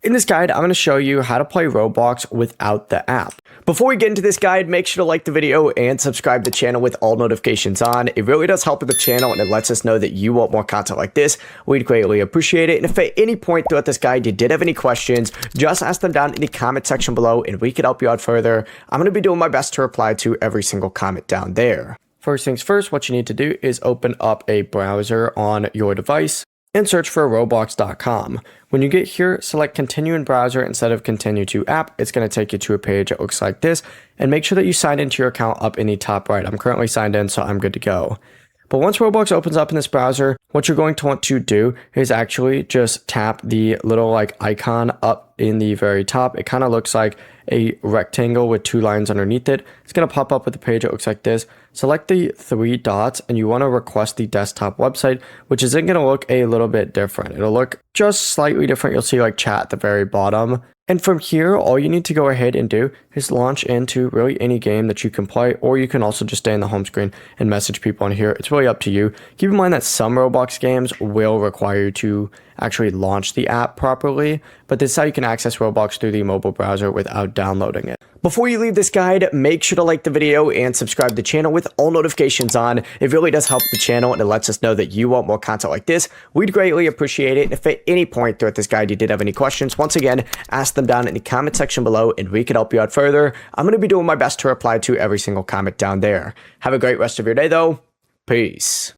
In this guide, I'm going to show you how to play Roblox without the app. Before we get into this guide, make sure to like the video and subscribe to the channel with all notifications on. It really does help with the channel and it lets us know that you want more content like this. We'd greatly appreciate it. And if at any point throughout this guide you did have any questions, just ask them down in the comment section below and we could help you out further. I'm going to be doing my best to reply to every single comment down there. First things first, what you need to do is open up a browser on your device and search for roblox.com. When you get here, select continue in browser instead of continue to app. It's going to take you to a page that looks like this, and make sure that you sign into your account up in the top right. I'm currently signed in, so I'm good to go. But once Roblox opens up in this browser, what you're going to want to do is actually just tap the little icon up in the very top. It kind of looks like a rectangle with two lines underneath it. It's going to pop up with a page that looks like this. Select the three dots and you want to request the desktop website, which isn't going to look a little bit different. It'll look just slightly different. You'll see chat at the very bottom. And from here, all you need to go ahead and do is launch into really any game that you can play, or you can also just stay in the home screen and message people on here. It's really up to you. Keep in mind that some Roblox games will require you to actually launch the app properly, but this is how you can access Roblox through the mobile browser without downloading it. Before you leave this guide, make sure to like the video and subscribe to the channel with all notifications on. It really does help the channel and it lets us know that you want more content like this. We'd greatly appreciate it. And if at any point throughout this guide you did have any questions, once again, ask them down in the comment section below and we can help you out further. I'm going to be doing my best to reply to every single comment down there. Have a great rest of your day though. Peace.